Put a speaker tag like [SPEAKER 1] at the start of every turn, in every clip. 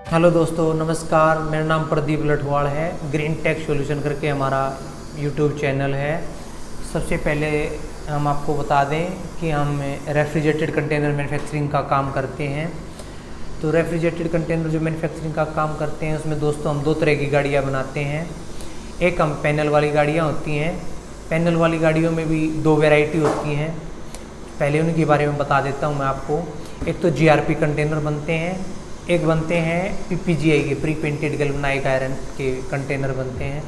[SPEAKER 1] Hello दोस्तों, नमस्कार। मेरा नाम प्रदीप लठवाड़ है। ग्रीन टेक सॉल्यूशन करके हमारा यूट्यूब चैनल है। सबसे पहले हम आपको बता दें कि हम रेफ्रिजरेटेड कंटेनर मैन्युफैक्चरिंग का काम करते हैं। तो रेफ्रिजरेटेड कंटेनर जो मैन्युफैक्चरिंग का काम करते हैं उसमें दोस्तों हम दो तरह की गाड़ियाँ बनाते हैं। एक हम पैनल वाली गाड़ियाँ होती हैं। पैनल वाली गाड़ियों में भी दो वैरायटी होती हैं। पहले उनके बारे में बता देता हूँ मैं आपको। एक तो जीआरपी कंटेनर बनते हैं, एक बनते हैं पीपीजीआई के प्री पेंटेड गैल्वेनाइज्ड आयरन के कंटेनर बनते हैं।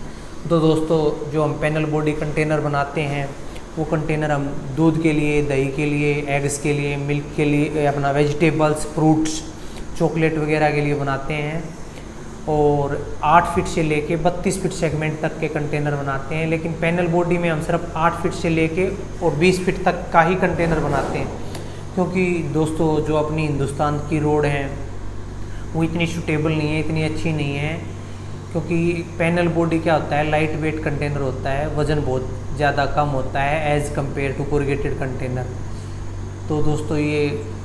[SPEAKER 1] तो दोस्तों जो हम पैनल बॉडी कंटेनर बनाते हैं वो कंटेनर हम दूध के लिए, दही के लिए, एग्स के लिए, मिल्क के लिए, अपना वेजिटेबल्स, फ्रूट्स, चॉकलेट वगैरह के लिए बनाते हैं। और 8 फीट से लेके 32 फीट सेगमेंट तक के कंटेनर बनाते हैं। लेकिन पैनल बॉडी में हम सिर्फ 8 फीट से लेके और 20 फीट तक का ही कंटेनर बनाते हैं, क्योंकि दोस्तों जो अपनी हिंदुस्तान की रोड हैं वो इतनी सूटेबल नहीं है, इतनी अच्छी नहीं है। क्योंकि पैनल बॉडी क्या होता है, लाइट वेट कंटेनर होता है, वज़न बहुत ज़्यादा कम होता है as compare to corrugated container. तो दोस्तों ये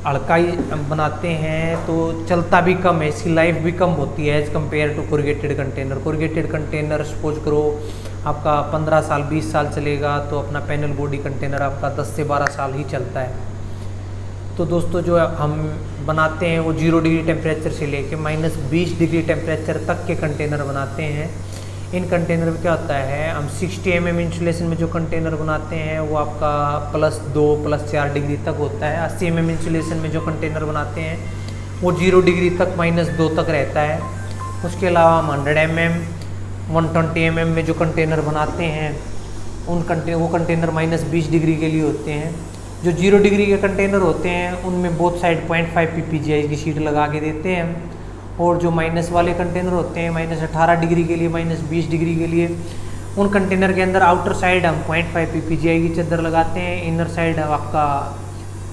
[SPEAKER 1] हल्का ही बनाते हैं तो चलता भी कम है, इसकी लाइफ भी कम होती है as compare to corrugated container. Corrugated container suppose करो आपका 15 साल 20 साल चलेगा, तो अपना पैनल बॉडी कंटेनर आपका 10 से 12 साल ही चलता है। तो दोस्तों जो हम बनाते हैं वो 0 डिग्री टेम्परेचर से लेके -20 डिग्री टेम्परेचर तक के कंटेनर बनाते हैं। इन कंटेनर में क्या होता है, हम 60 mm इंसुलेशन में जो कंटेनर बनाते हैं वो आपका +2 +4 डिग्री तक होता है। 80 mm इंसुलेशन में जो कंटेनर बनाते हैं वो 0 डिग्री तक -2 तक रहता है। उसके अलावा हम 100 mm 120 mm में जो कंटेनर बनाते हैं वो कंटेनर -20 डिग्री के लिए होते हैं। जो 0 डिग्री के कंटेनर होते हैं उनमें बोथ साइड 0.5 PPGI की शीट लगा के देते हैं। और जो माइनस वाले कंटेनर होते हैं -18 डिग्री के लिए, -20 डिग्री के लिए, उन कंटेनर के अंदर आउटर साइड हम 0.5 PPGI की चादर लगाते हैं। इनर साइड आपका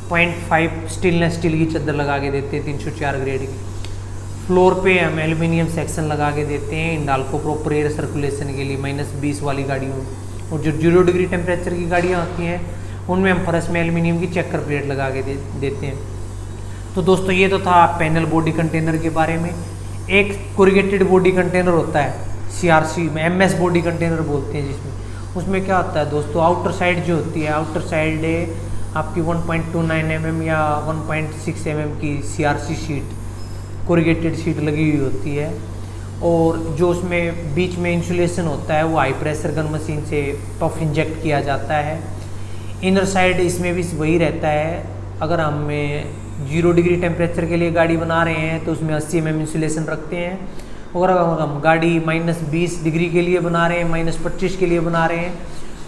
[SPEAKER 1] 0.5 स्टेनलेस स्टील की चादर लगा के देते हैं 304 ग्रेड की। फ्लोर पे हम एल्यूमिनियम सेक्शन लगा के देते हैं इंडाल्को प्रॉपर एयर सर्कुलेशन के लिए -20 वाली गाड़ियों में। और जो 0 डिग्री टेम्परेचर की गाड़ियाँ होती हैं उनमें हम फर्श में एल्यूमिनियम की चेकर प्लेट लगा के देते हैं। तो दोस्तों ये तो था पैनल बॉडी कंटेनर के बारे में। एक कोरुगेटेड बॉडी कंटेनर होता है CRC में, MS बॉडी कंटेनर बोलते हैं जिसमें। उसमें क्या होता है दोस्तों, आउटर साइड जो होती है, आउटर साइड आपकी 1.29 mm या 1.6 mm की CRC शीट, कोरुगेटेड शीट लगी हुई होती है। और जो उसमें बीच में इंसुलेशन होता है वो हाई प्रेशर गन मशीन से टफ इंजेक्ट किया जाता है। इनर साइड इसमें भी वही रहता है। अगर हम 0 डिग्री टेम्परेचर के लिए गाड़ी बना रहे हैं तो उसमें 80 mm इंसुलेशन रखते हैं। और अगर हम गाड़ी -20 डिग्री के लिए बना रहे हैं, -25 के लिए बना रहे हैं,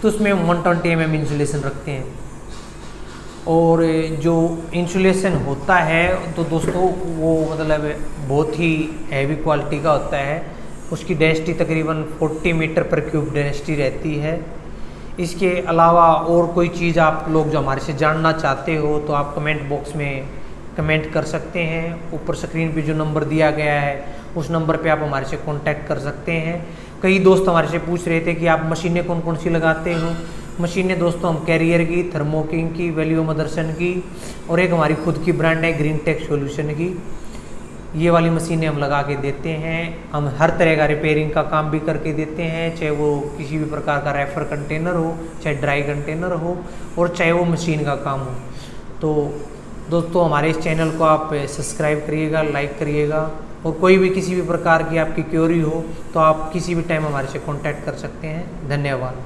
[SPEAKER 1] तो उसमें 120 mm इंसुलेशन रखते हैं। और जो इंसुलेशन होता है तो दोस्तों वो मतलब बहुत ही हैवी क्वालिटी का होता है। उसकी डेंसिटी तकरीबन 40 मीटर पर क्यूब डेंसिटी रहती है। इसके अलावा और कोई चीज़ आप लोग जो हमारे से जानना चाहते हो तो आप कमेंट बॉक्स में कमेंट कर सकते हैं। ऊपर स्क्रीन पे जो नंबर दिया गया है उस नंबर पे आप हमारे से कांटेक्ट कर सकते हैं। कई दोस्त हमारे से पूछ रहे थे कि आप मशीनें कौन कौन सी लगाते हो। मशीनें दोस्तों हम कैरियर की, थर्मो किंग की, वैल्यू मदरसन की, और एक हमारी खुद की ब्रांड है ग्रीन टेक सॉल्यूशन की। ये वाली मशीनें हम लगा के देते हैं। हम हर तरह का रिपेयरिंग का काम भी करके देते हैं, चाहे वो किसी भी प्रकार का रेफर कंटेनर हो, चाहे ड्राई कंटेनर हो, और चाहे वो मशीन का काम हो। तो दोस्तों हमारे इस चैनल को आप सब्सक्राइब करिएगा, लाइक करिएगा। और कोई भी किसी भी प्रकार की आपकी क्वेरी हो तो आप किसी भी टाइम हमारे से कांटेक्ट कर सकते हैं। धन्यवाद।